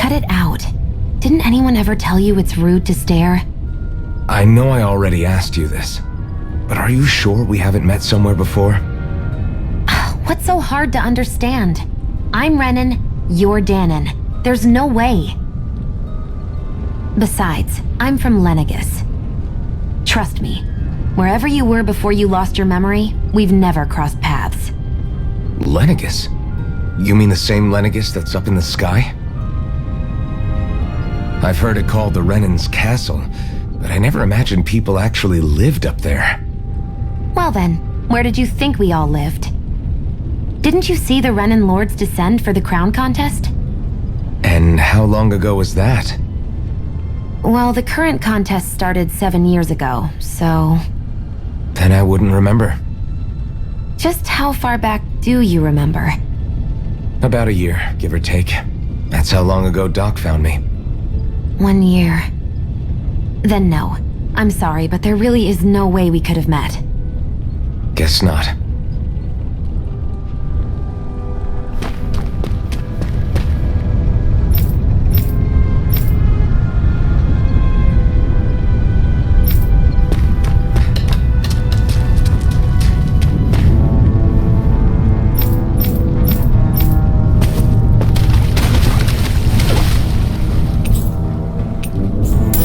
cut it out. Didn't anyone ever tell you it's rude to stare? I know I already asked you this, but are you sure we haven't met somewhere before? What's so hard to understand? I'm Renan, you're Danon. There's no way. Besides, I'm from Lenegus. Trust me, wherever you were before you lost your memory, we've never crossed paths. Lenegus? You mean the same Lenegus that's up in the sky? I've heard it called the Renan's Castle, but I never imagined people actually lived up there. Well then, where did you think we all lived? Didn't you see the Renan Lords descend for the crown contest? And how long ago was that? Well, the current contest started 7 years ago, so... Then I wouldn't remember. Just how far back do you remember? About a year, give or take. That's how long ago Doc found me. 1 year. Then no. I'm sorry, but there really is no way we could have met. Guess not.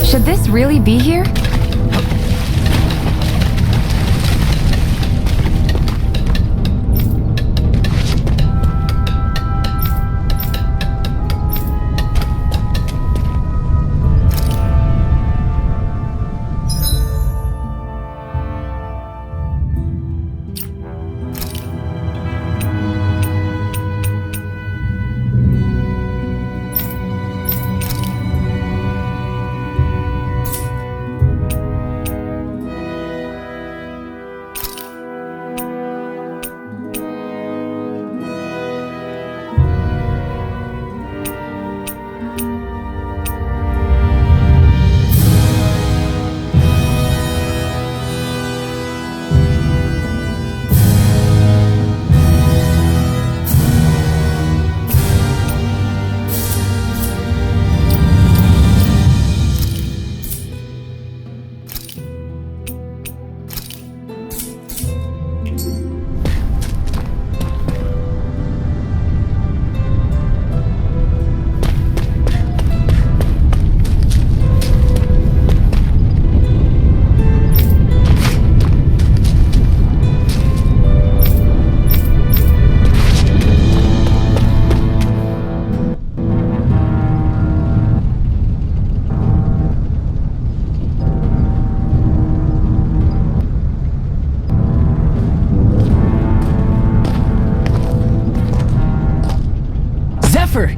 Should this really be here?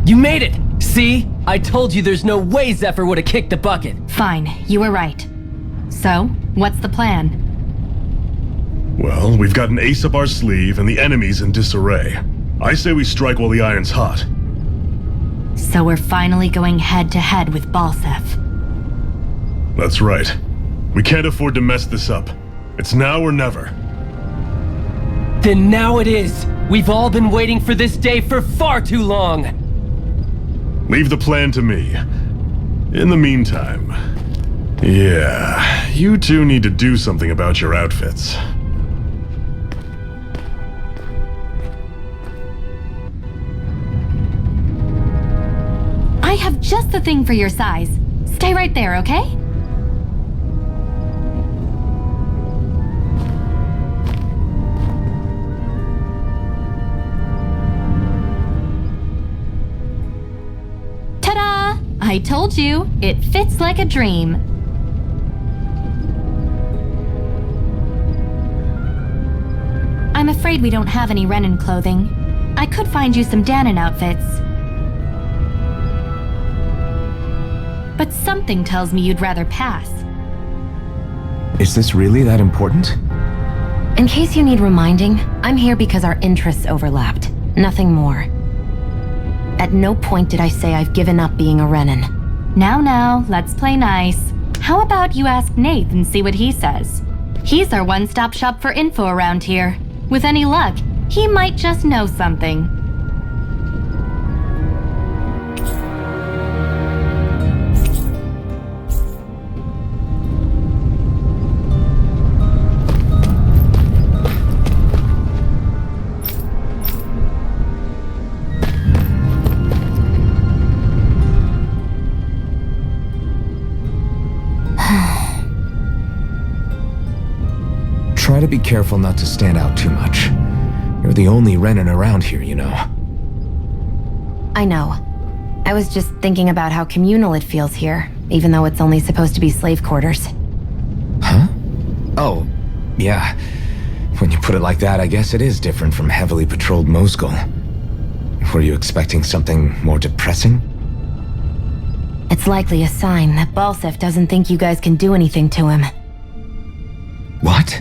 You made it! See? I told you there's no way Zephyr would have kicked the bucket. Fine, you were right. So, what's the plan? Well, we've got an ace up our sleeve and the enemy's in disarray. I say we strike while the iron's hot. So we're finally going head-to-head with Balsef. That's right. We can't afford to mess this up. It's now or never. Then now it is! We've all been waiting for this day for far too long! Leave the plan to me. In the meantime... Yeah, you two need to do something about your outfits. I have just the thing for your size. Stay right there, okay? Ta-da! I told you, it fits like a dream. I'm afraid we don't have any Renan clothing. I could find you some Dahna outfits. But something tells me you'd rather pass. Is this really that important? In case you need reminding, I'm here because our interests overlapped. Nothing more. At no point did I say I've given up being a Renan. Now, let's play nice. How about you ask Nath and see what he says? He's our one-stop shop for info around here. With any luck, he might just know something. to be careful not to stand out too much. You're the only Renan around here, you know. I know. I was just thinking about how communal it feels here, even though it's only supposed to be slave quarters. Huh? Oh, yeah. When you put it like that, I guess it is different from heavily patrolled Moscow. Were you expecting something more depressing? It's likely a sign that Balsef doesn't think you guys can do anything to him. What?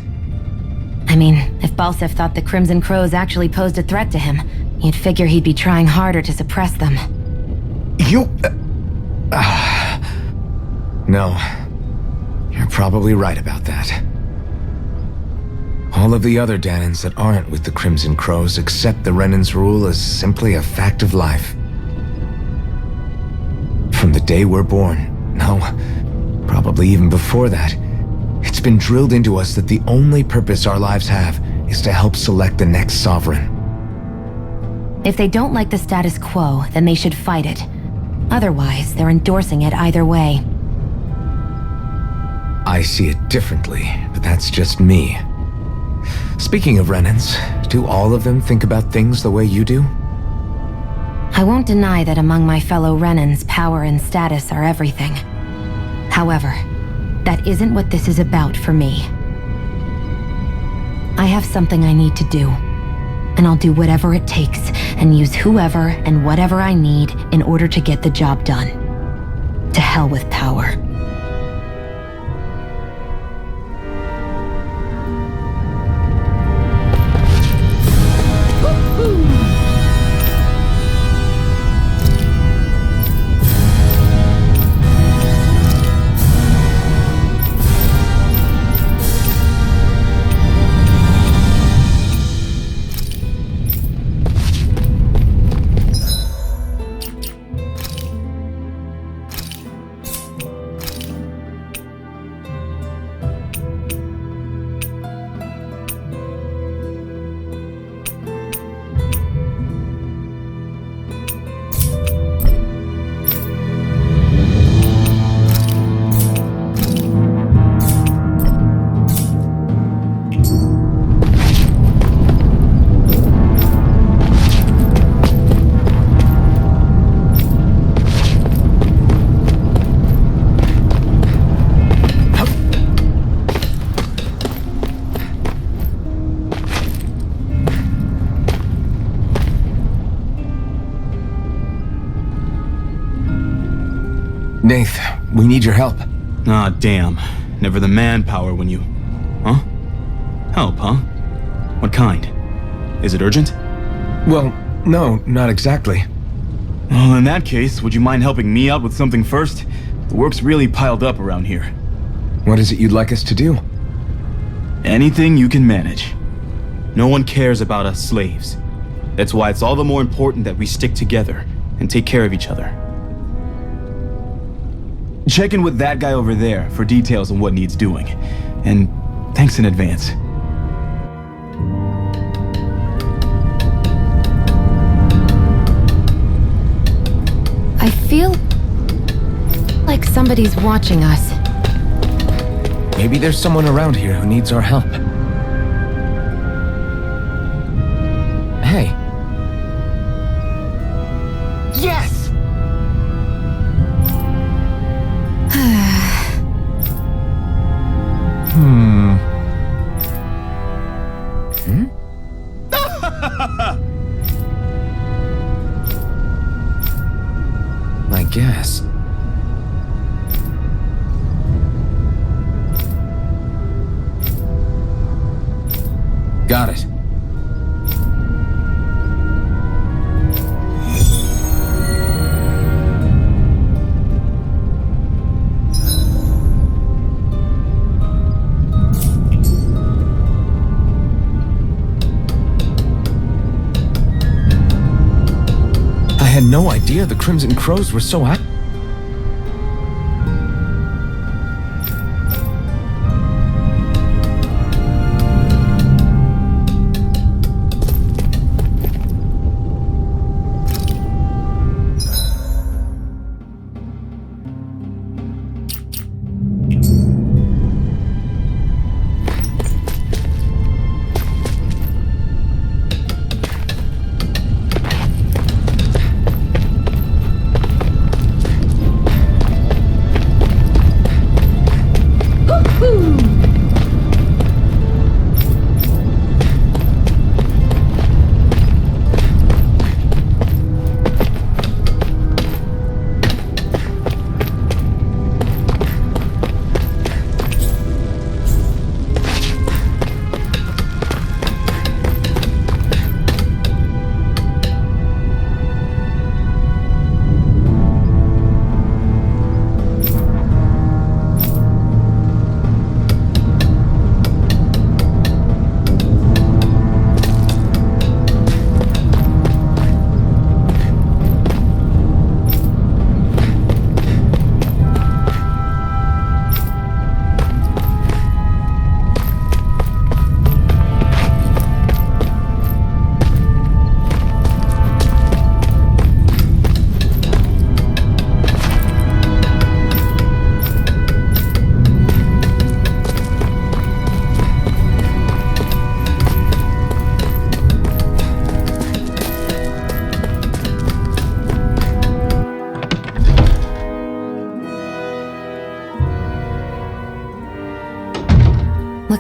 I mean, if Balsef thought the Crimson Crows actually posed a threat to him, you'd figure he'd be trying harder to suppress them. You... No. You're probably right about that. All of the other Dahnans that aren't with the Crimson Crows accept the Renan's rule as simply a fact of life. From the day we're born, no, probably even before that, it's been drilled into us that the only purpose our lives have is to help select the next sovereign. If they don't like the status quo, then they should fight it. Otherwise, they're endorsing it either way. I see it differently, but that's just me. Speaking of Renans, do all of them think about things the way you do? I won't deny that among my fellow Renans, power and status are everything. However, that isn't what this is about for me. I have something I need to do, and I'll do whatever it takes and use whoever and whatever I need in order to get the job done. To hell with power. Nath, we need your help. Ah, damn. Never the manpower when you... Huh? Help, huh? What kind? Is it urgent? Well, no, not exactly. Well, in that case, would you mind helping me out with something first? The work's really piled up around here. What is it you'd like us to do? Anything you can manage. No one cares about us slaves. That's why it's all the more important that we stick together and take care of each other. Check in with that guy over there for details on what needs doing. And thanks in advance. I feel like somebody's watching us. Maybe there's someone around here who needs our help. Hey. Yes! I guess. Got it. I had no idea the Crimson Crows were so active.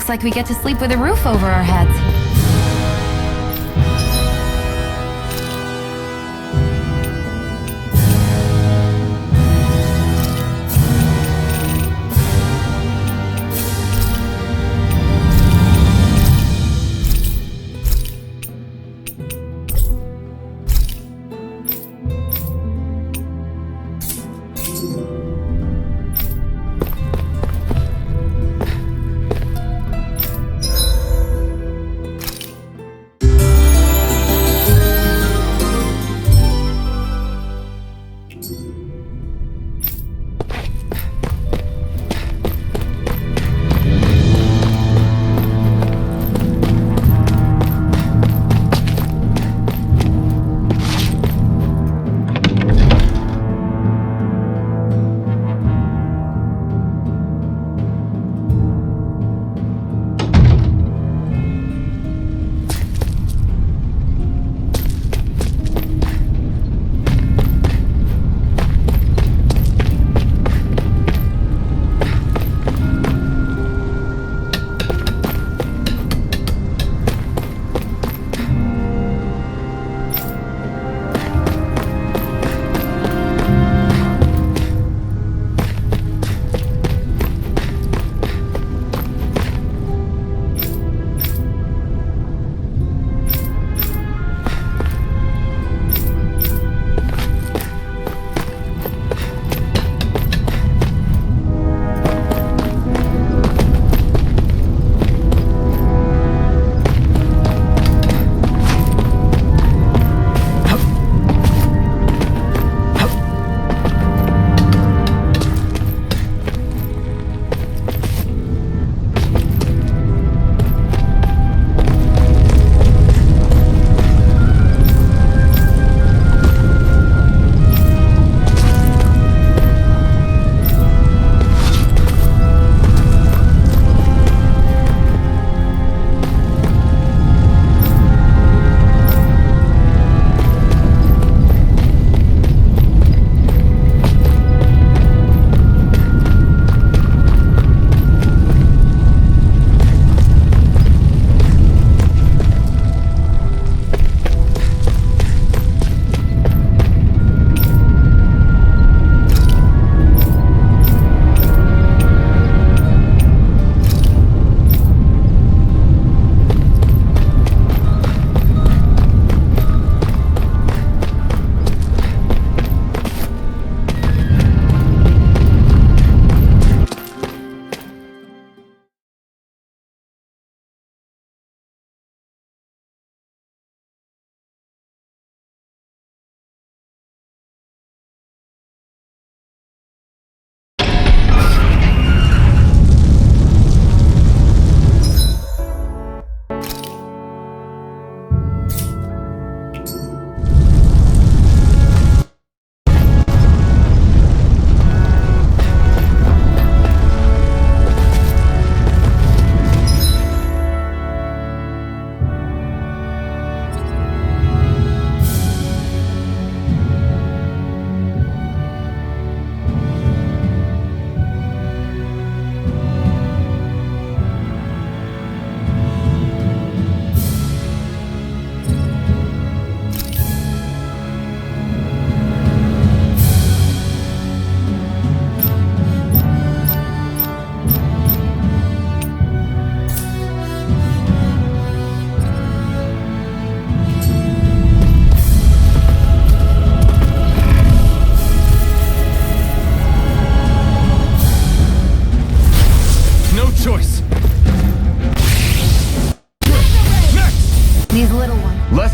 Looks like we get to sleep with a roof over our heads.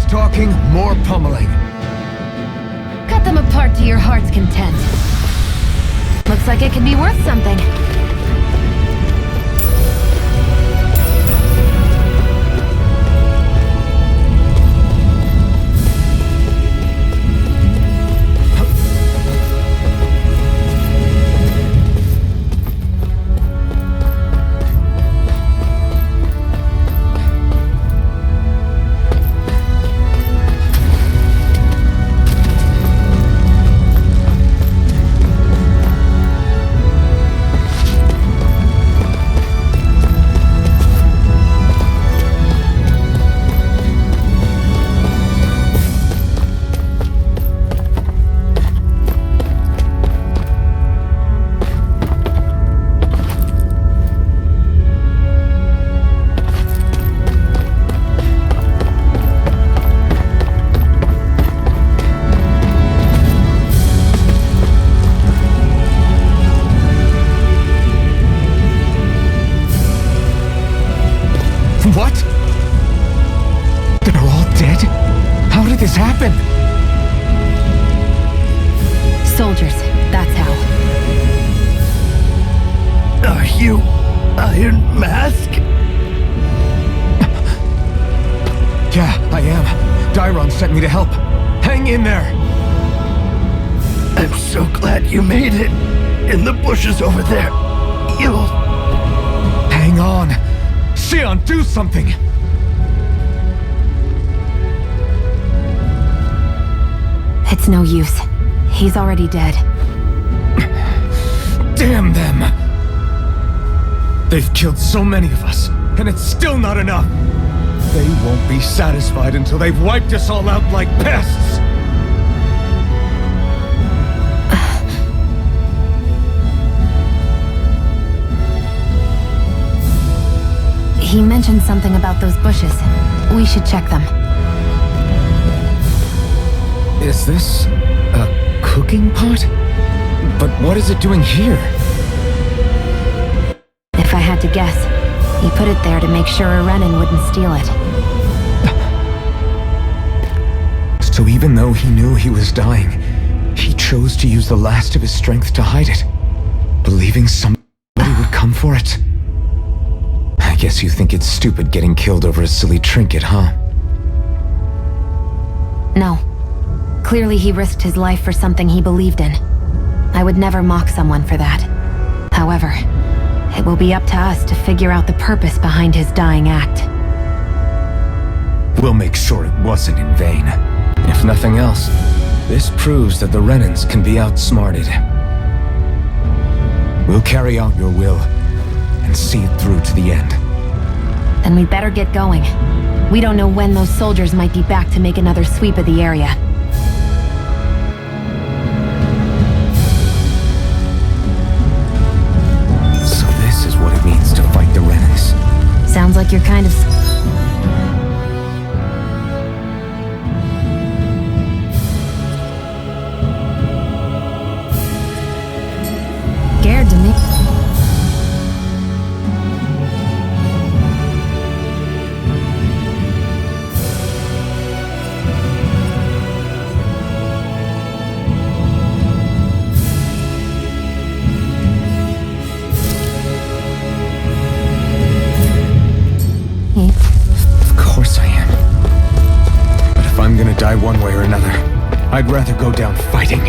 talking, more pummeling. Cut them apart to your heart's content. Looks like it could be worth something. Soldiers, that's how. Are you Iron Mask? Yeah, I am. Dairon sent me to help. Hang in there! I'm so glad you made it. In the bushes over there. You'll... Hang on! Xion, do something! It's no use. He's already dead. Damn them! They've killed so many of us, and it's still not enough! They won't be satisfied until they've wiped us all out like pests! He mentioned something about those bushes. We should check them. Is this a cooking pot? But what is it doing here? If I had to guess, he put it there to make sure a Renan wouldn't steal it. So even though he knew he was dying, he chose to use the last of his strength to hide it, believing somebody would come for it. I guess you think it's stupid getting killed over a silly trinket, huh? No. Clearly he risked his life for something he believed in. I would never mock someone for that. However, it will be up to us to figure out the purpose behind his dying act. We'll make sure it wasn't in vain. If nothing else, this proves that the Renans can be outsmarted. We'll carry out your will and see it through to the end. Then we'd better get going. We don't know when those soldiers might be back to make another sweep of the area. So this is what it means to fight the Renans. Sounds like you're kind of... scared to me. Of course I am. But if I'm gonna die one way or another, I'd rather go down fighting.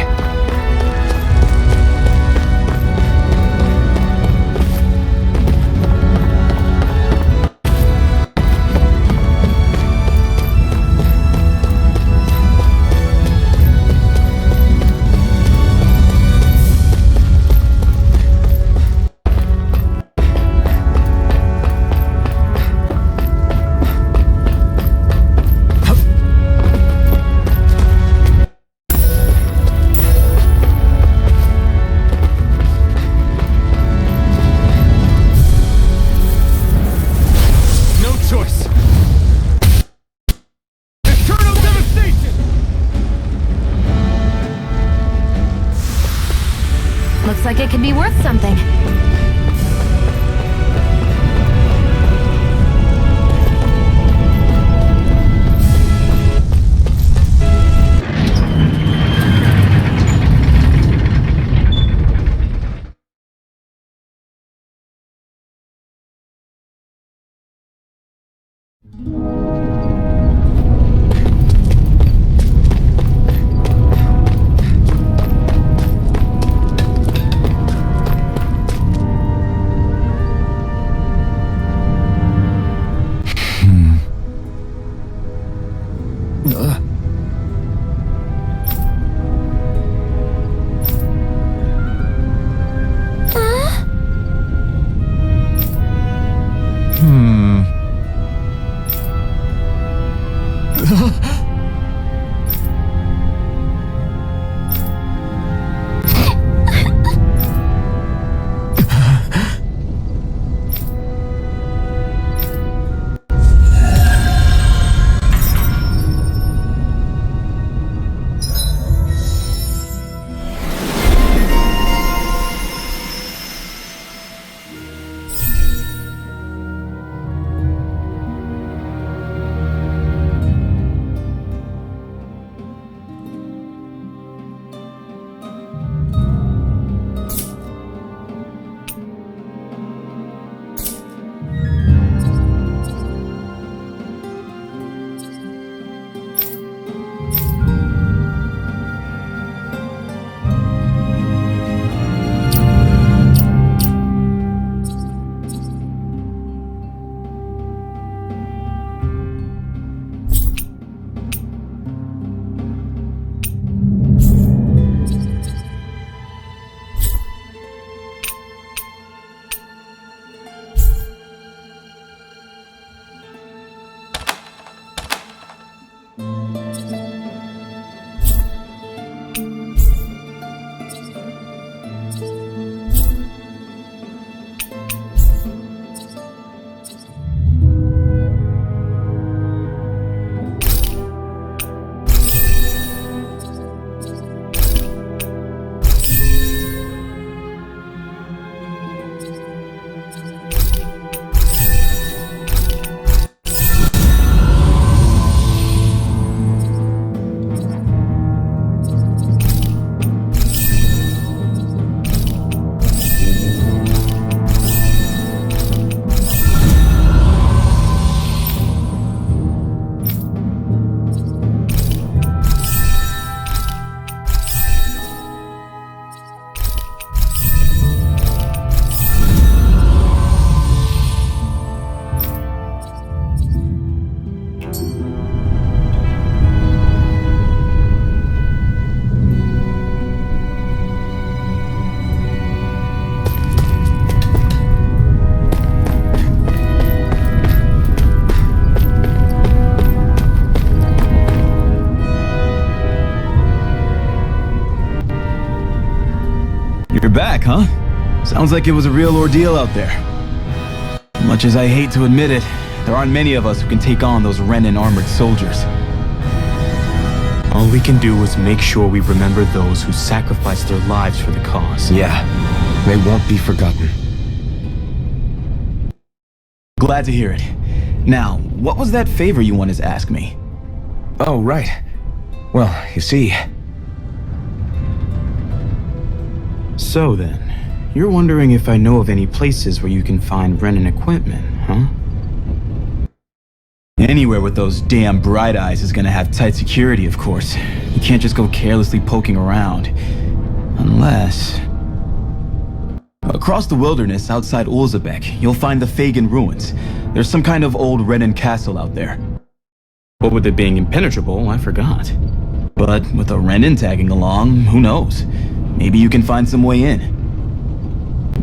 Looks like it could be worth something. You're back, huh? Sounds like it was a real ordeal out there. Much as I hate to admit it, there aren't many of us who can take on those Renan armored soldiers. All we can do is make sure we remember those who sacrificed their lives for the cause. Yeah, they won't be forgotten. Glad to hear it. Now, what was that favor you wanted to ask me? Oh, right. Well, you see... So then, you're wondering if I know of any places where you can find Renan equipment, huh? Anywhere with those damn bright eyes is gonna have tight security, of course. You can't just go carelessly poking around. Unless... Across the wilderness outside Ulzebek, you'll find the Fagan ruins. There's some kind of old Renan castle out there. But with it being impenetrable, I forgot. But with a Renan tagging along, who knows? Maybe you can find some way in.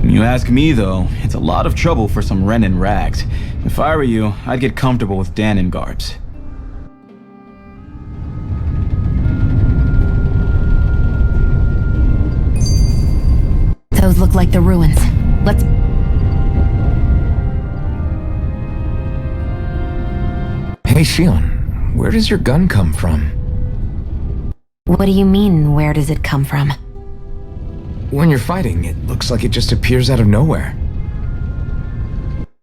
You ask me, though, it's a lot of trouble for some Renan rags. If I were you, I'd get comfortable with Danon garbs. Those look like the ruins. Let's... Hey, Shion, where does your gun come from? What do you mean, where does it come from? When you're fighting, it looks like it just appears out of nowhere.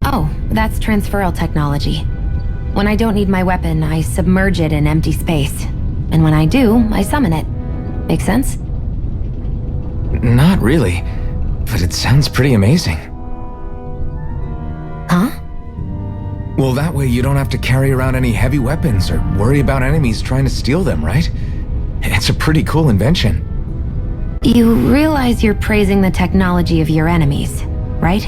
Oh, that's transferal technology. When I don't need my weapon, I submerge it in empty space. And when I do, I summon it. Make sense? Not really, but it sounds pretty amazing. Huh? Well, that way you don't have to carry around any heavy weapons or worry about enemies trying to steal them, right? It's a pretty cool invention. You realize you're praising the technology of your enemies, right?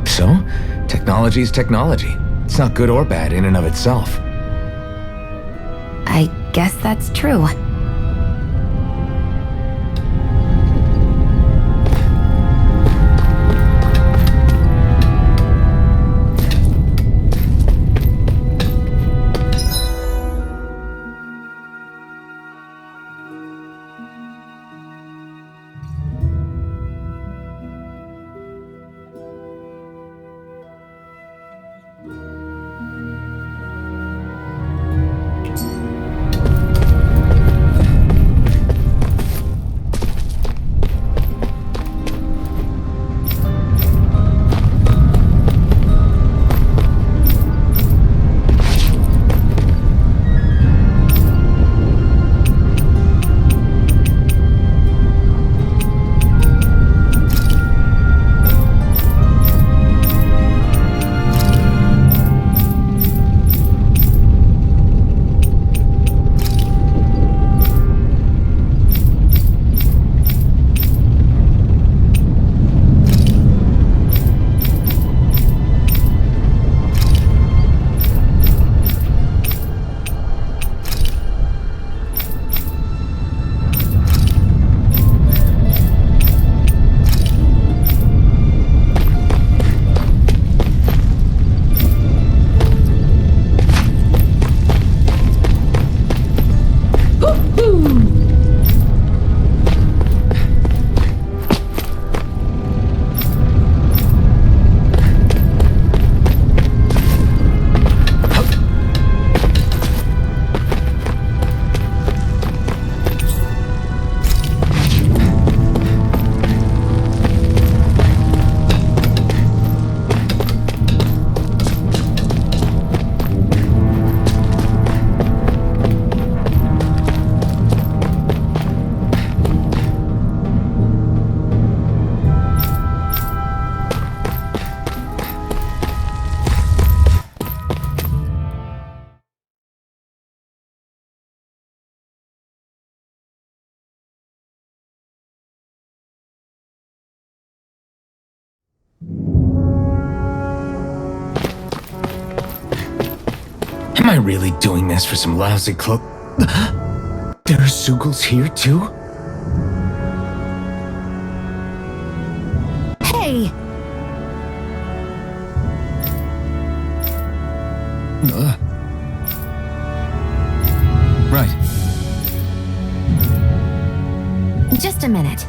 So, technology's technology. It's not good or bad in and of itself. I guess that's true. Am I really doing this for some lousy clo- There are Sugals here too? Hey! Right. Just a minute.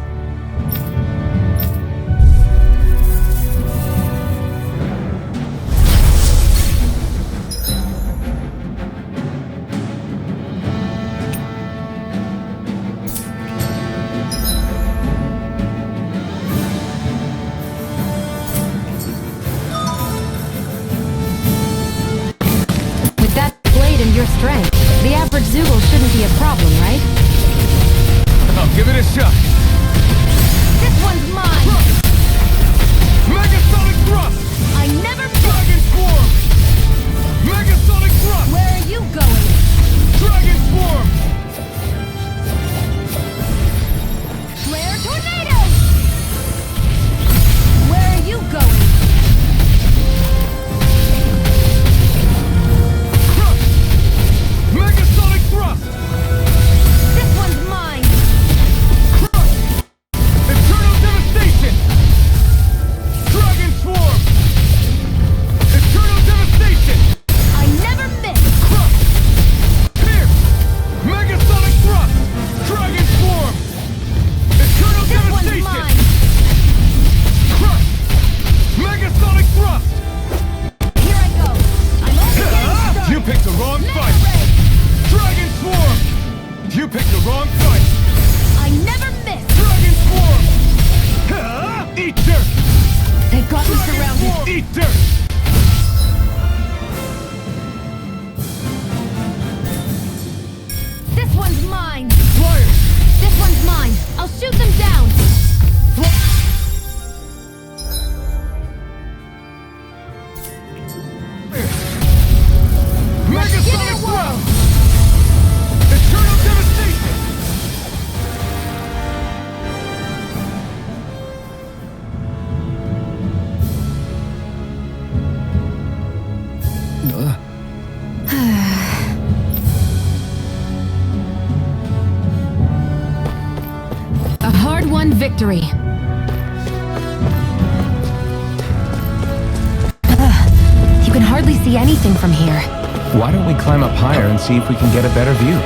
you going? Dragon Swarm! Flare tornado! Where are you going? Crush! Megasonic Thrust! This one's mine! Crush! Eternal Devastation! Dragon Swarm! Eternal Devastation! I never miss! Crush! Pierce! Megasonic Thrust! Dragon Swarm! Eternal This one's Devastation! mine! Crush! Megasonic Thrust! Here I go! I'm only getting started! You picked the wrong Mega fight! Ray! Dragon Swarm! You picked the wrong fight! I never miss! Dragon Swarm! Eat dirt! They've got me Dragon surrounded! Swarm! Eat dirt! This one's mine! Flyers! This one's mine! I'll shoot them down! Give it Megasonic a whirl! Thrust! Eternal Devastation! A hard-won victory. You can hardly see anything from here. Why don't we climb up higher and see if we can get a better view?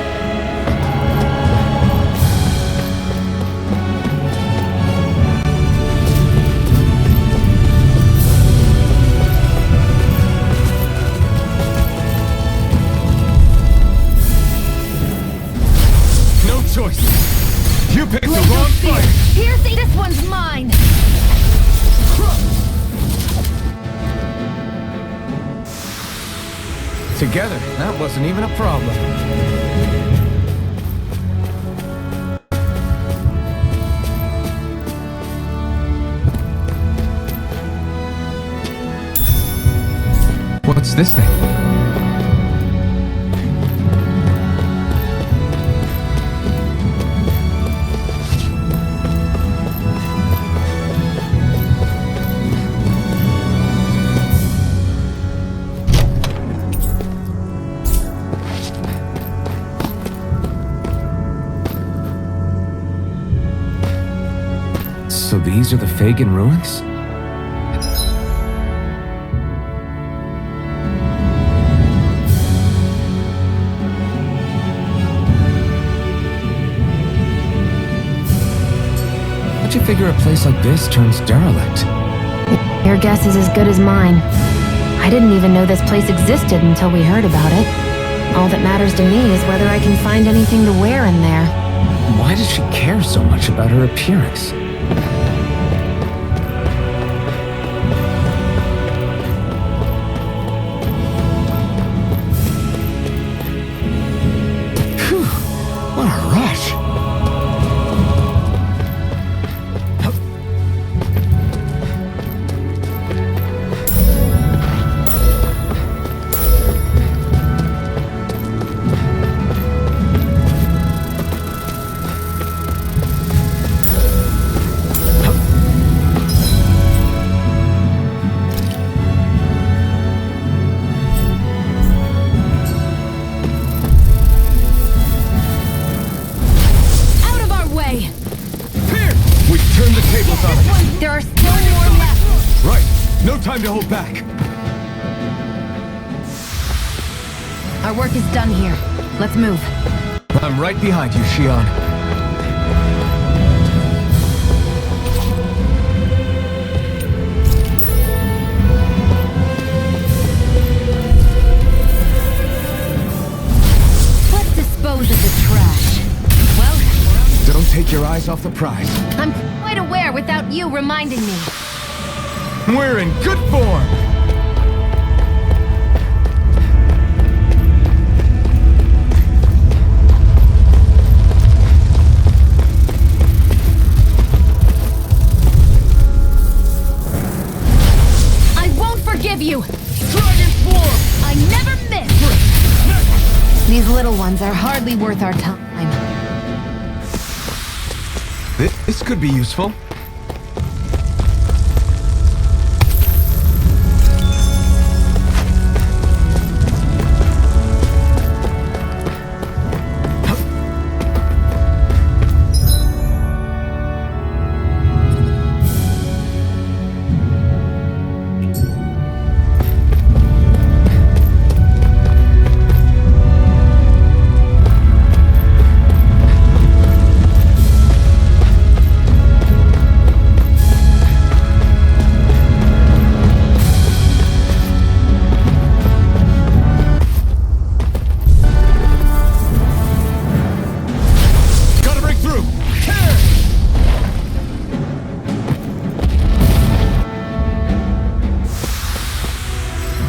No choice! You picked the Blaze wrong of fear. fight! Piercing. This one's mine. Together, that wasn't even a problem. What's this thing? So these are the Fagin ruins? How'd you figure a place like this turns derelict? Your guess is as good as mine. I didn't even know this place existed until we heard about it. All that matters to me is whether I can find anything to wear in there. Why does she care so much about her appearance? Phew, what a rush! Out of our way! We've turned the tables on it! There are still more left. Right! No time to hold back! Our work is done here. Let's move. I'm right behind you, Shion. Let's dispose of the trash. Well, Don't take your eyes off the prize. I'm quite aware without you reminding me. We're in good form! I won't forgive you! Dragon Swarm! I never miss! little ones are hardly worth our time. This could be useful.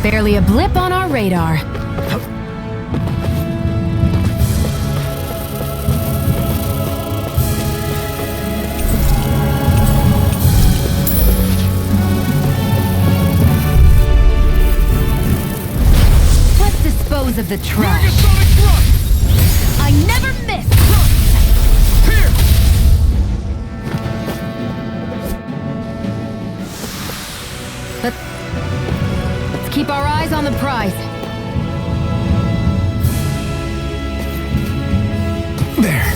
Barely a blip on our radar. Let's dispose of the trash. I never miss. Let's keep our eyes on the prize. There.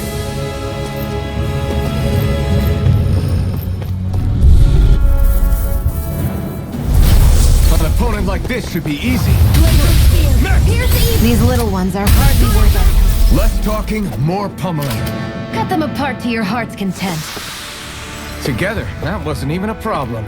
An opponent like this should be easy. These little ones are hardly worth it. Less talking, more pummeling. Cut them apart to your heart's content. Together, that wasn't even a problem.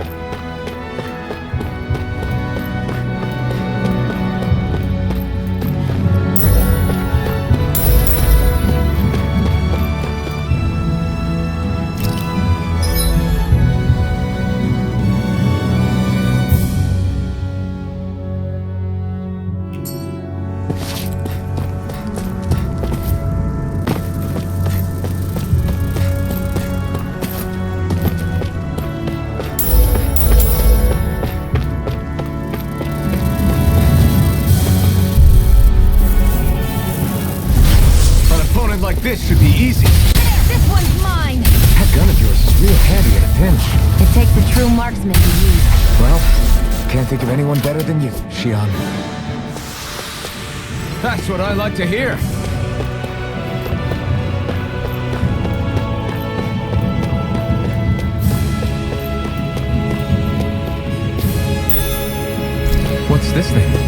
This should be easy. This one's mine. That gun of yours is real handy in a pinch. It takes a true marksman to use. Well, can't think of anyone better than you, Xion. That's what I like to hear. What's this thing?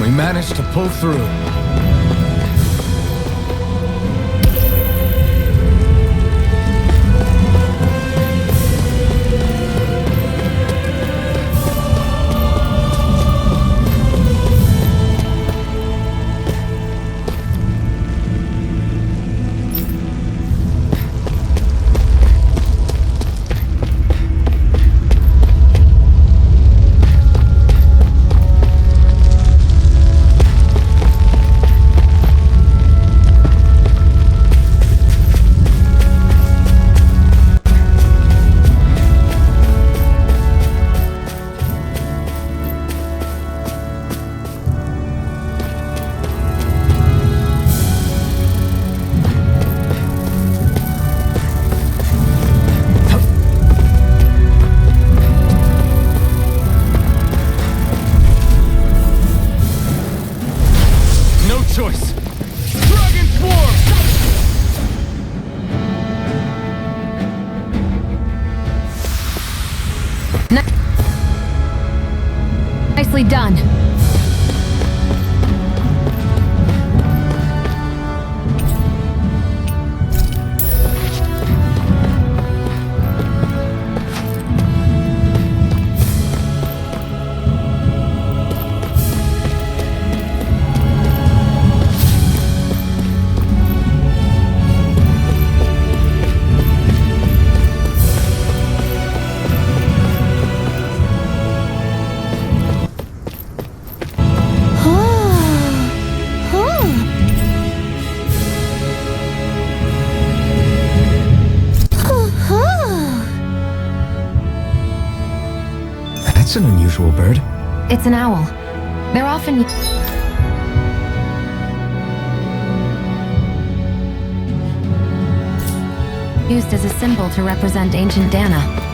We managed to pull through. Nicely done. That's an unusual bird. It's an owl. They're often used as a symbol to represent ancient Dahna.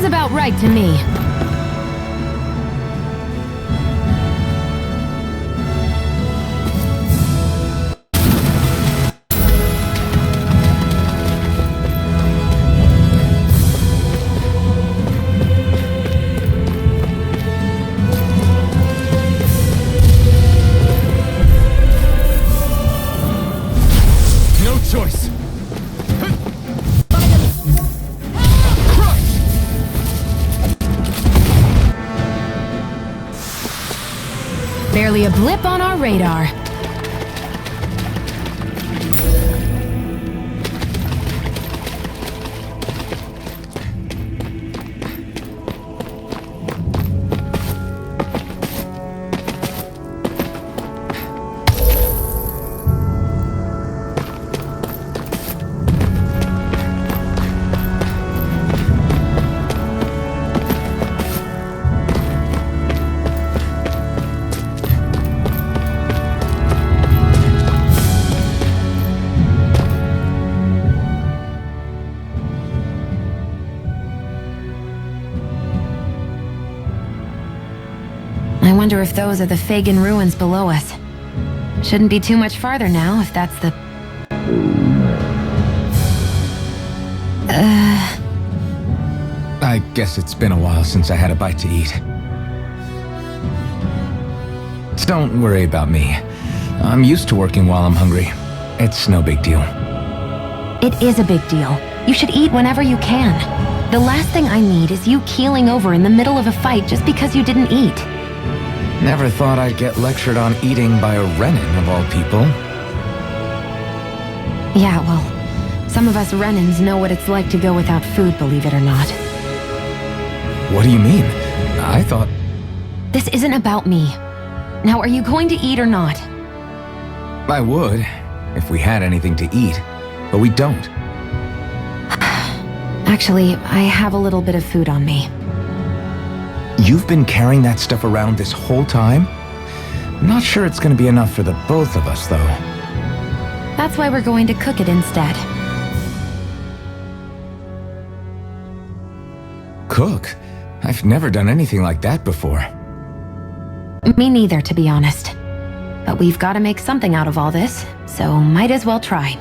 About right to me. No choice. Barely a blip on our radar. I wonder if those are the Fagin ruins below us. Shouldn't be too much farther now, if that's the... I guess it's been a while since I had a bite to eat. Don't worry about me. I'm used to working while I'm hungry. It's no big deal. It is a big deal. You should eat whenever you can. The last thing I need is you keeling over in the middle of a fight just because you didn't eat. Never thought I'd get lectured on eating by a Renan, of all people. Yeah, well, some of us Renans know what it's like to go without food, believe it or not. What do you mean? I thought... This isn't about me. Now, are you going to eat or not? I would, if we had anything to eat, but we don't. Actually, I have a little bit of food on me. You've been carrying that stuff around this whole time? Not sure it's gonna be enough for the both of us, though. That's why we're going to cook it instead. cook? I've never done anything like that before. Me neither, to be honest. But we've got to make something out of all this, so might as well try.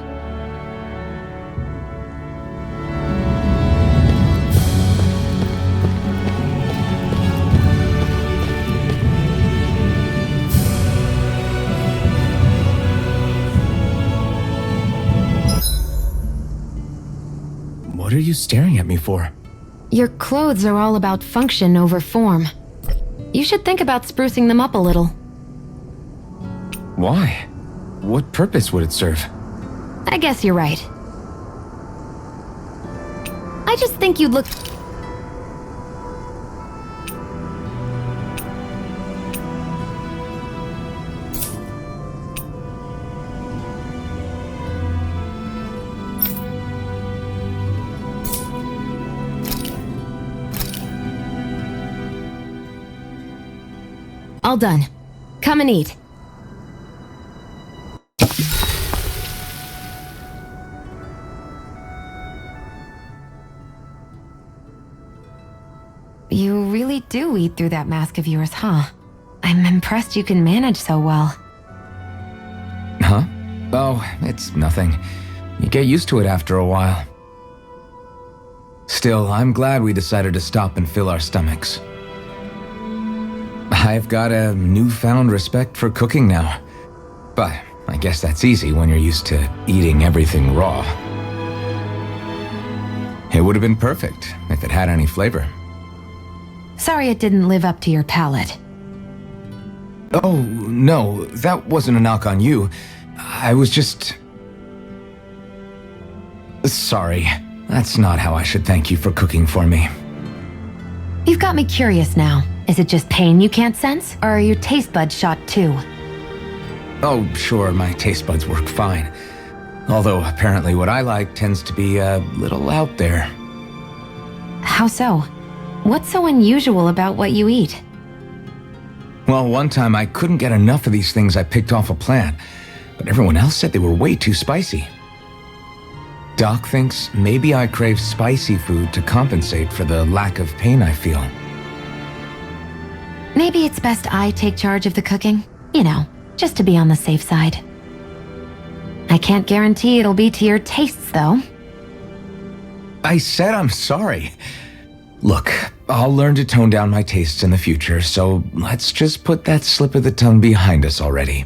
What are you staring at me for? Your clothes are all about function over form. You should think about sprucing them up a little. Why? What purpose would it serve? I guess you're right. I just think you'd look... All done. Come and eat. You really do eat through that mask of yours, huh? I'm impressed you can manage so well. Huh? Oh, it's nothing. You get used to it after a while. Still, I'm glad we decided to stop and fill our stomachs. I've got a newfound respect for cooking now. But I guess that's easy when you're used to eating everything raw. It would have been perfect if it had any flavor. Sorry it didn't live up to your palate. Oh, no, that wasn't a knock on you. I was just... Sorry, that's not how I should thank you for cooking for me. You've got me curious now. Is it just pain you can't sense, or are your taste buds shot too? Oh, sure, my taste buds work fine. Although apparently what I like tends to be a little out there. How so? What's so unusual about what you eat? Well, one time I couldn't get enough of these things I picked off a plant, but everyone else said they were way too spicy. Doc thinks maybe I crave spicy food to compensate for the lack of pain I feel. Maybe it's best I take charge of the cooking. You know, just to be on the safe side. I can't guarantee it'll be to your tastes, though. I said I'm sorry. Look, I'll learn to tone down my tastes in the future, so let's just put that slip of the tongue behind us already.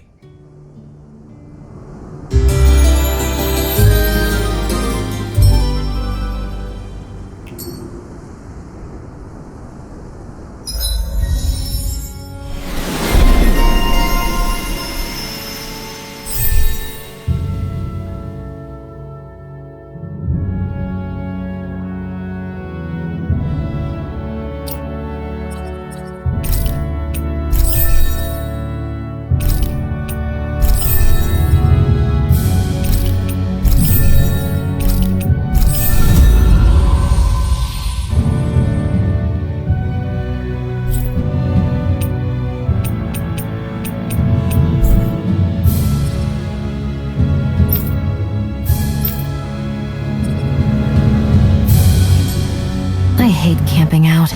I hate camping out.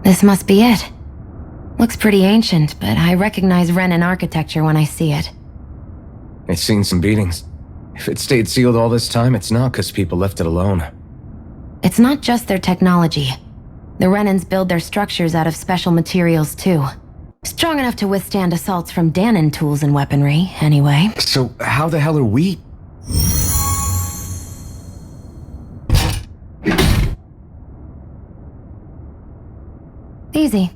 This must be it. Looks pretty ancient, but I recognize Renan architecture when I see it. It's seen some beatings. If it stayed sealed all this time, it's not because people left it alone. It's not just their technology. The Renans build their structures out of special materials too. Strong enough to withstand assaults from Dahna tools and weaponry, anyway. So how the hell are we... Easy.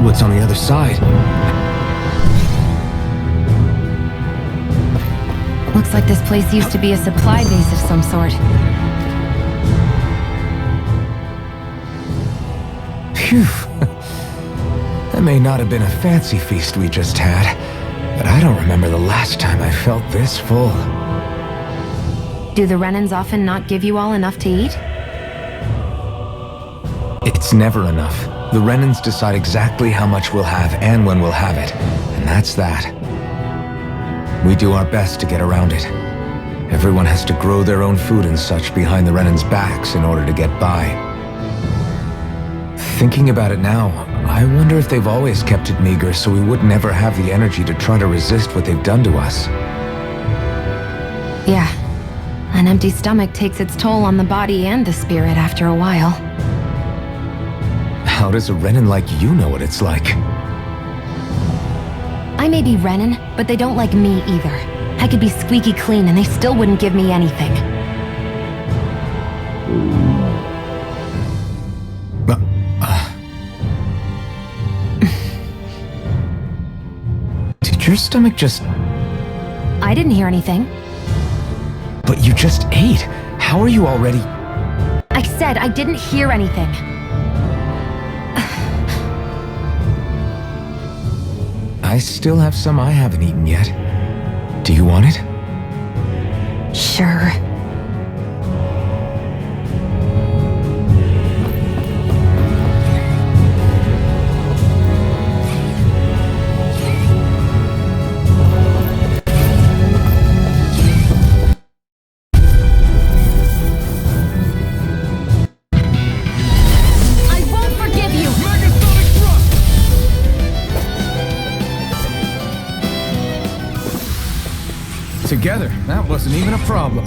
what's on the other side. Looks like this place used to be a supply base of some sort. Phew. That may not have been a fancy feast we just had, but I don't remember the last time I felt this full. Do the Renans often not give you all enough to eat? It's never enough. The Renans decide exactly how much we'll have and when we'll have it, and that's that. We do our best to get around it. Everyone has to grow their own food and such behind the Renans' backs in order to get by. Thinking about it now, I wonder if they've always kept it meager so we would never have the energy to try to resist what they've done to us. Yeah. An empty stomach takes its toll on the body and the spirit after a while. How does a Renan like you know what it's like? I may be Renan, but they don't like me either. I could be squeaky clean and they still wouldn't give me anything. Did your stomach just... I didn't hear anything. But you just ate. How are you already... I said I didn't hear anything. I still have some I haven't eaten yet. Do you want it? Sure. I won't forgive you! Together, that wasn't even a problem.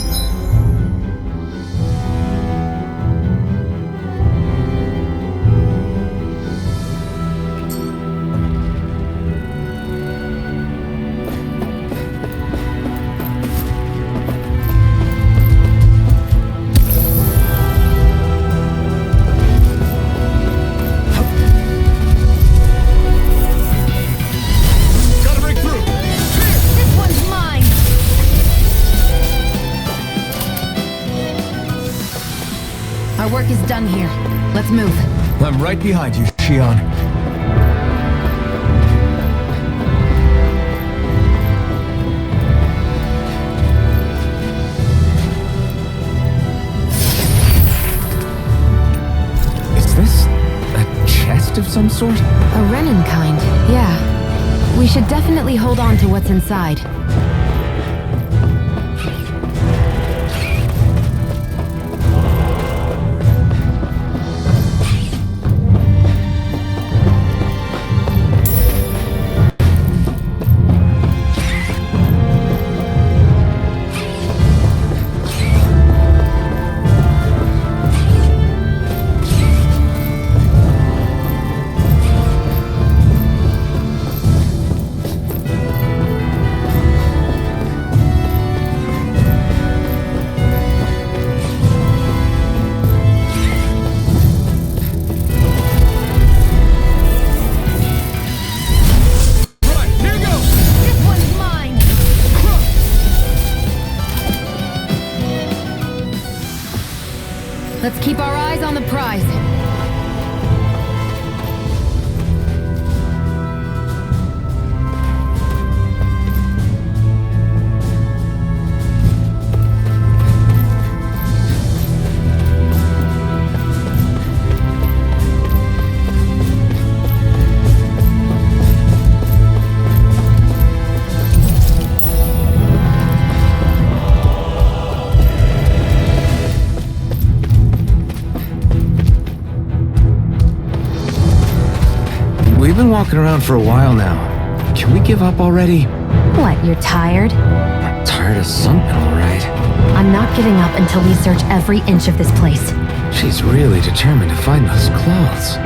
This one's mine! Our work is done here. Let's move. I'm right behind you, Shion. Is this a chest of some sort? A Renan kind, yeah. We should definitely hold on to what's inside. This one's mine! Let's keep our eyes on the prize. We've been walking around for a while now. Can we give up already? What, you're tired? I'm tired of something, all right. I'm not giving up until we search every inch of this place. She's really determined to find those clothes.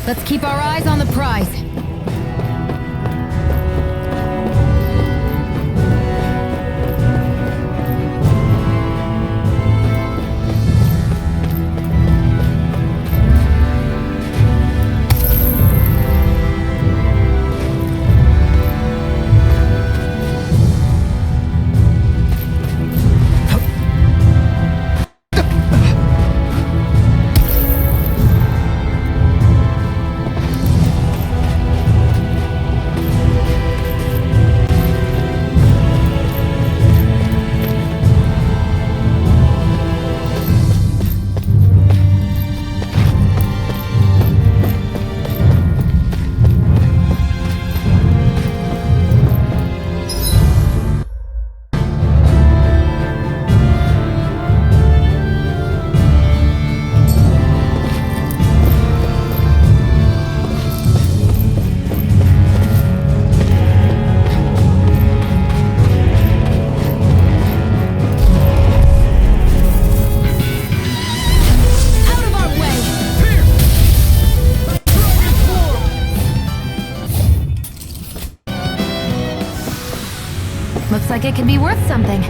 Let's keep our eyes on the prize. Looks like it could be worth something.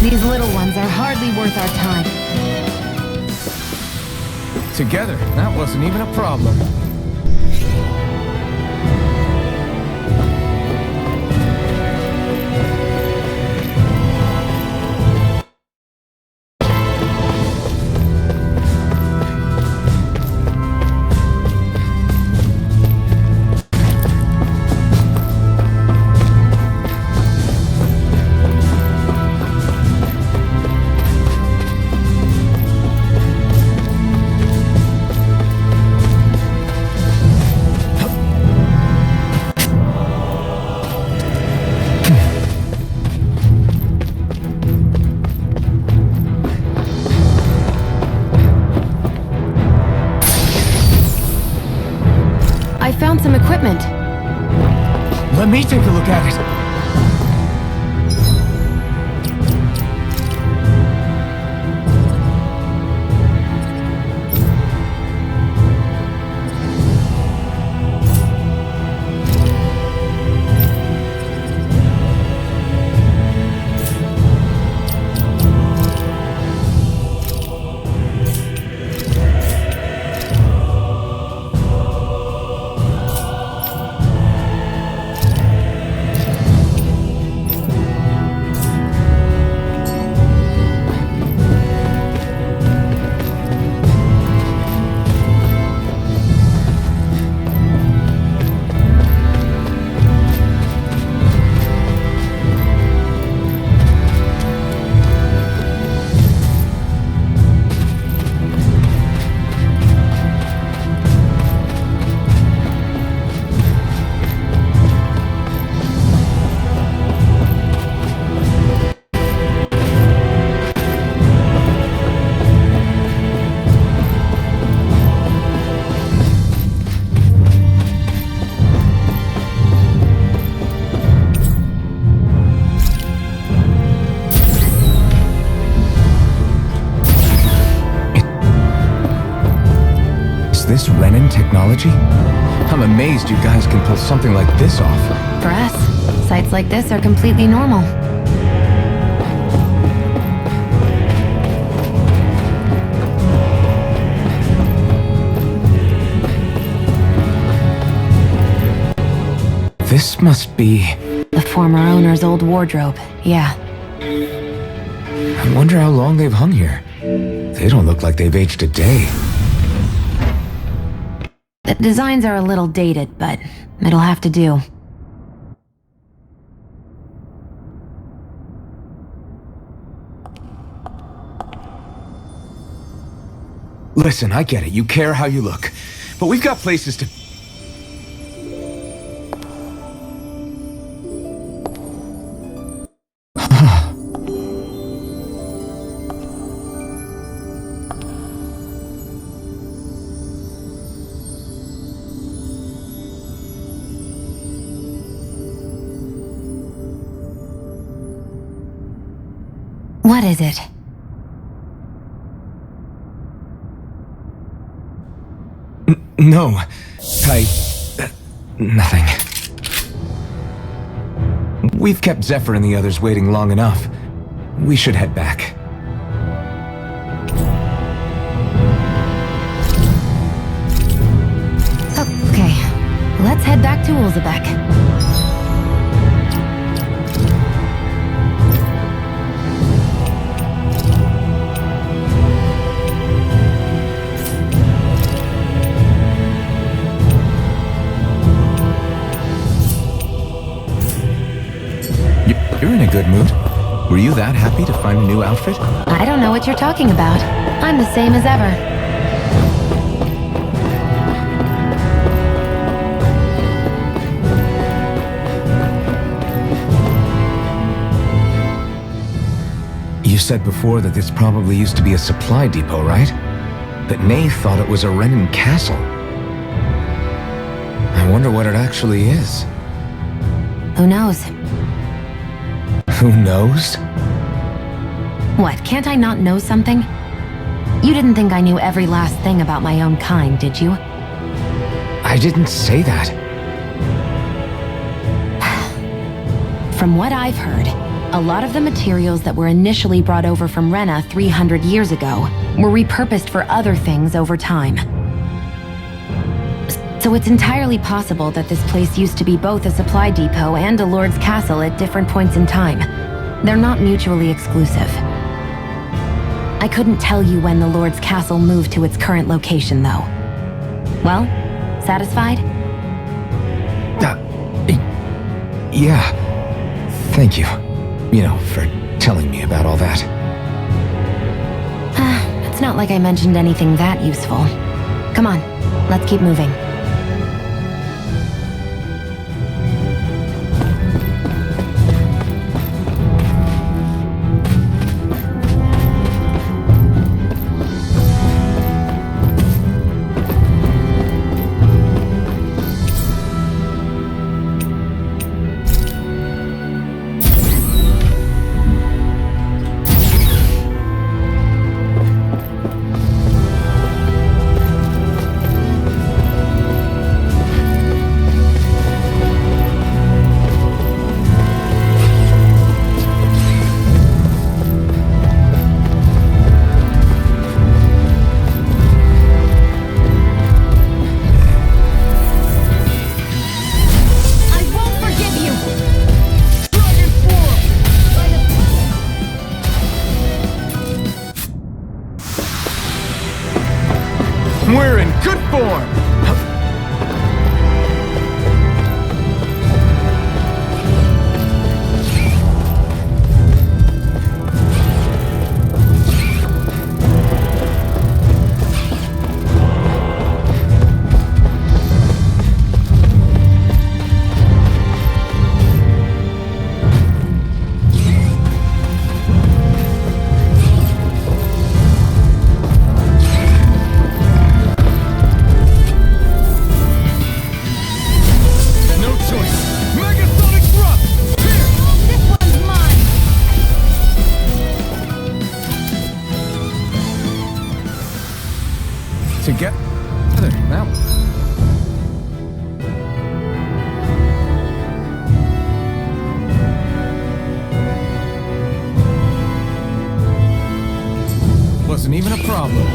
These little ones are hardly worth our time. Together, that wasn't even a problem. I found some equipment. Let me take a look at it. this Renan technology? I'm amazed you guys can pull something like this off. For us, sites like this are completely normal. This must be... The former owner's old wardrobe, yeah. I wonder how long they've hung here. They don't look like they've aged a day. The designs are a little dated, but it'll have to do. Listen, I get it. You care how you look. But we've got places to... What is it? No. Nothing. We've kept Zephyr and the others waiting long enough. We should head back. Okay, let's head back to Ulzebek. You're in a good mood. Were you that happy to find a new outfit? I don't know what you're talking about. I'm the same as ever. You said before that this probably used to be a supply depot, right? But Nay thought it was a Renan castle. I wonder what it actually is. Who knows? Who knows? What, can't I not know something? You didn't think I knew every last thing about my own kind, did you? I didn't say that. From what I've heard, a lot of the materials that were initially brought over from Rena 300 years ago were repurposed for other things over time. So it's entirely possible that this place used to be both a supply depot and a lord's castle at different points in time. They're not mutually exclusive. I couldn't tell you when the lord's castle moved to its current location, though. Well, satisfied? Yeah. Thank you. You know, for telling me about all that. It's not like I mentioned anything that useful. Come on, let's keep moving. We're in good form! together. That wasn't even a problem.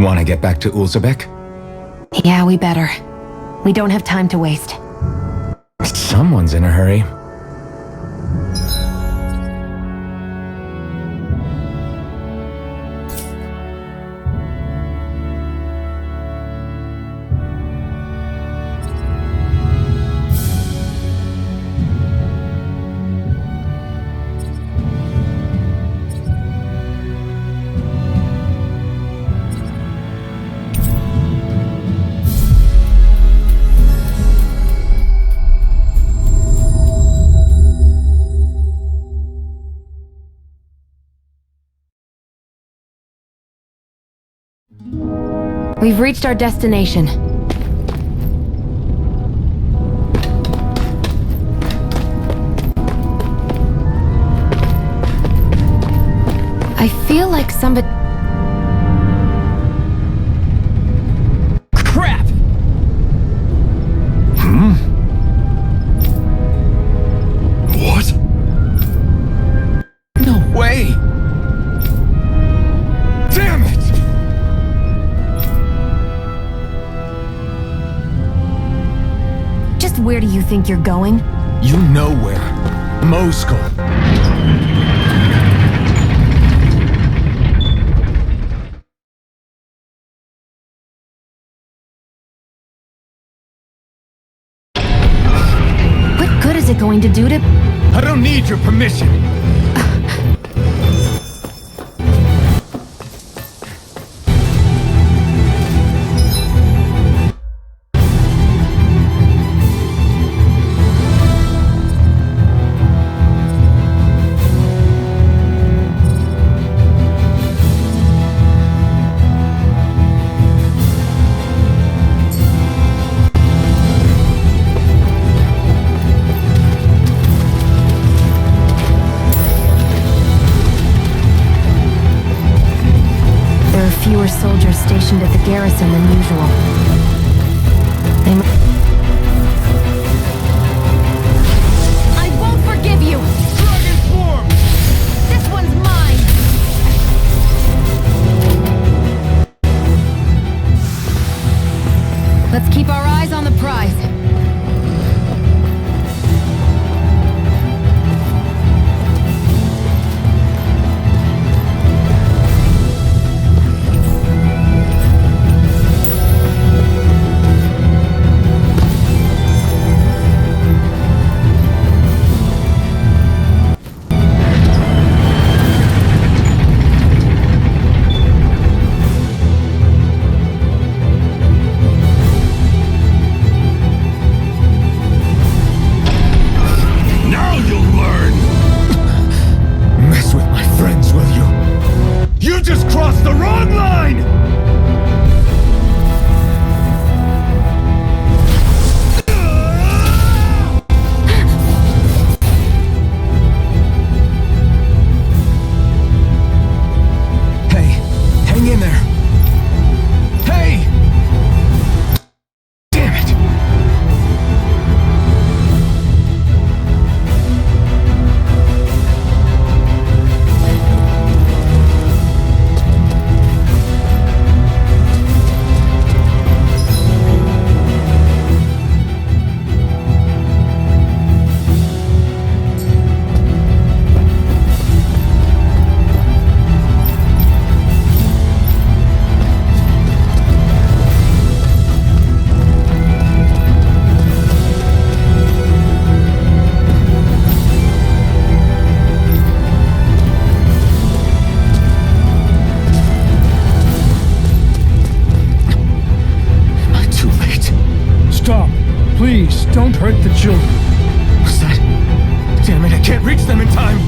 Want to get back to Ulzebek? Yeah, we better. We don't have time to waste. Someone's in a hurry. We've reached our destination. I feel like somebody... Crap! What? No way! Damn it! Just where do you think you're going? You know where. Moscow. What good is it going to do to... I don't need your permission. Fewer soldiers stationed at the garrison than usual. I won't forgive you! Dragon form! This one's mine! Let's keep our eyes on the prize. Rachel! Was that? Damn it, I can't reach them in time!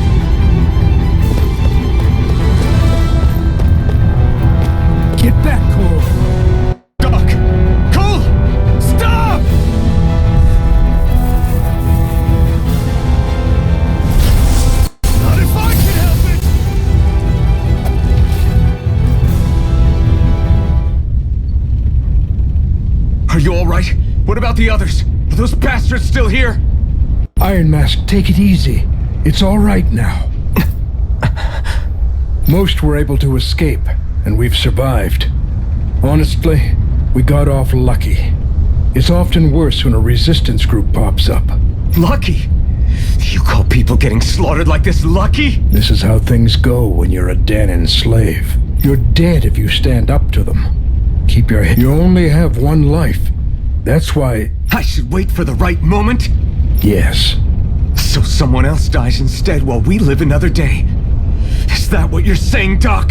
Get back, Cole! Doc! Cole! Stop! Not if I can help it! Are you alright? What about the others? Are those bastards still here? Iron Mask, take it easy. It's all right now. Most were able to escape, and we've survived. Honestly, we got off lucky. It's often worse when a resistance group pops up. Lucky? You call people getting slaughtered like this lucky? This is how things go when you're a Dahnan slave. You're dead if you stand up to them. Keep your head. You only have one life. That's why... I should wait for the right moment? Yes. So someone else dies instead while we live another day. Is that what you're saying, Doc?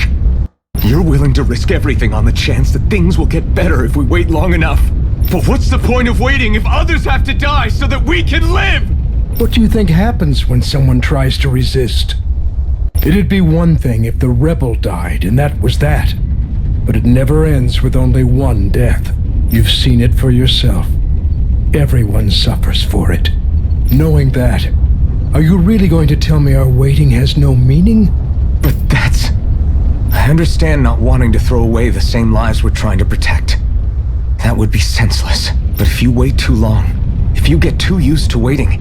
You're willing to risk everything on the chance that things will get better if we wait long enough. But what's the point of waiting if others have to die so that we can live? What do you think happens when someone tries to resist? It'd be one thing if the rebel died, and that was that. But it never ends with only one death. You've seen it for yourself. Everyone suffers for it. Knowing that, are you really going to tell me our waiting has no meaning? But that's... I understand not wanting to throw away the same lives we're trying to protect. That would be senseless. But if you wait too long, if you get too used to waiting,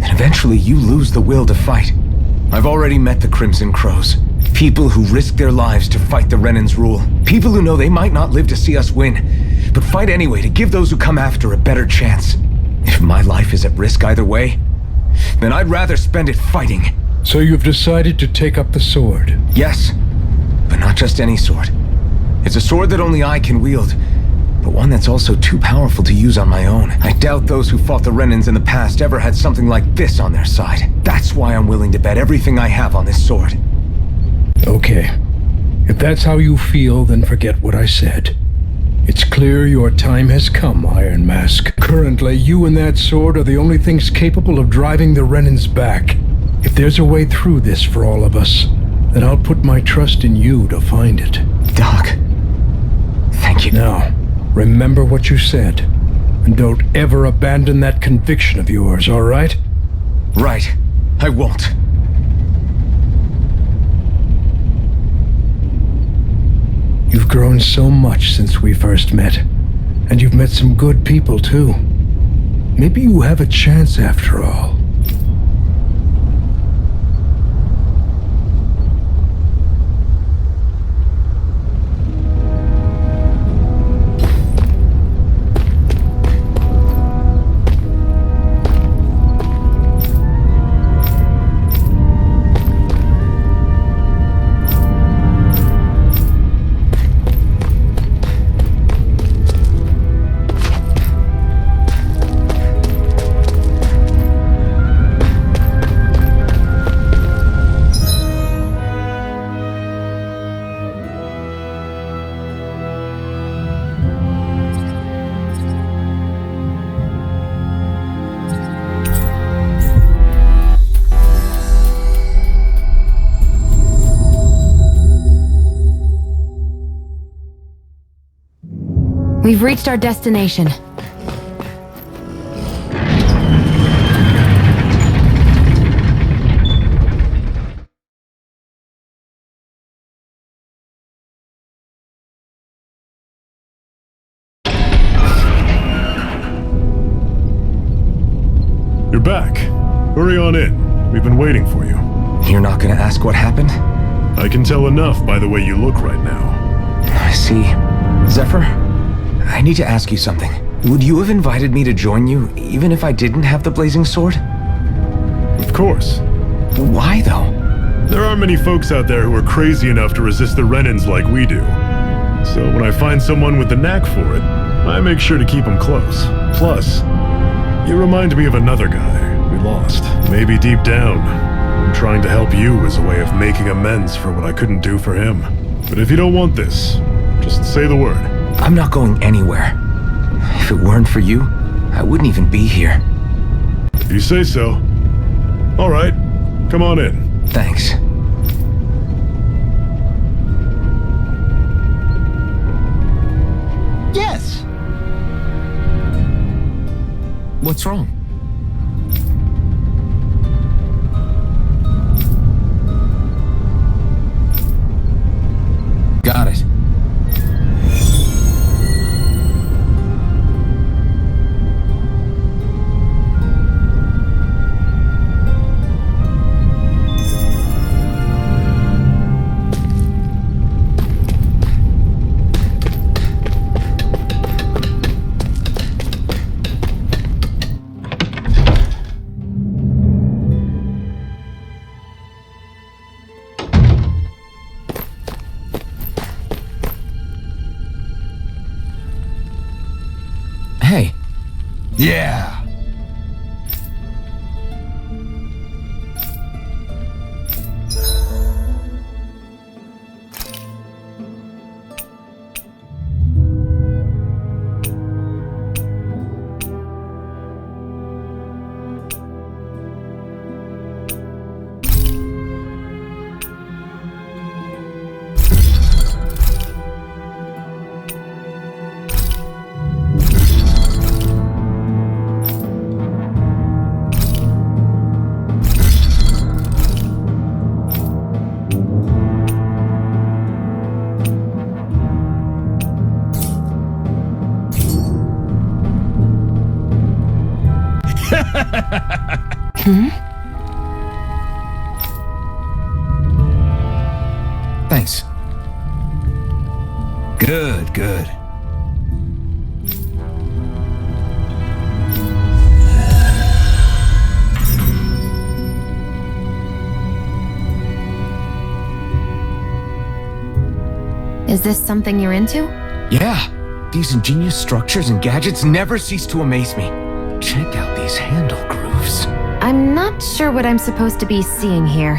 then eventually you lose the will to fight. I've already met the Crimson Crows. People who risk their lives to fight the Renan's rule. People who know they might not live to see us win, but fight anyway to give those who come after a better chance. If my life is at risk either way, then I'd rather spend it fighting. So you've decided to take up the sword? Yes, but not just any sword. It's a sword that only I can wield, but one that's also too powerful to use on my own. I doubt those who fought the Renans in the past ever had something like this on their side. That's why I'm willing to bet everything I have on this sword. Okay. If that's how you feel, then forget what I said. It's clear your time has come, Iron Mask. Currently, you and that sword are the only things capable of driving the Renans back. If there's a way through this for all of us, then I'll put my trust in you to find it. Doc, thank you. Now, remember what you said, and don't ever abandon that conviction of yours, all right? Right. I won't. You've grown so much since we first met, and you've met some good people too. Maybe you have a chance after all. We've reached our destination. You're back. Hurry on in. We've been waiting for you. You're not gonna ask what happened? I can tell enough by the way you look right now. I see. Zephyr, I need to ask you something. Would you have invited me to join you, even if I didn't have the blazing sword? Of course. Why, though? There aren't many folks out there who are crazy enough to resist the Renans like we do. So when I find someone with the knack for it, I make sure to keep them close. Plus, you remind me of another guy we lost. Maybe deep down, I'm trying to help you as a way of making amends for what I couldn't do for him. But if you don't want this, just say the word. I'm not going anywhere. If it weren't for you, I wouldn't even be here. If you say so. All right, come on in. Thanks. Yes! What's wrong? Got it. Hey. Yeah. Thanks. Good, good. Is this something you're into? Yeah. These ingenious structures and gadgets never cease to amaze me. Check out these handle grooves. I'm not sure what I'm supposed to be seeing here.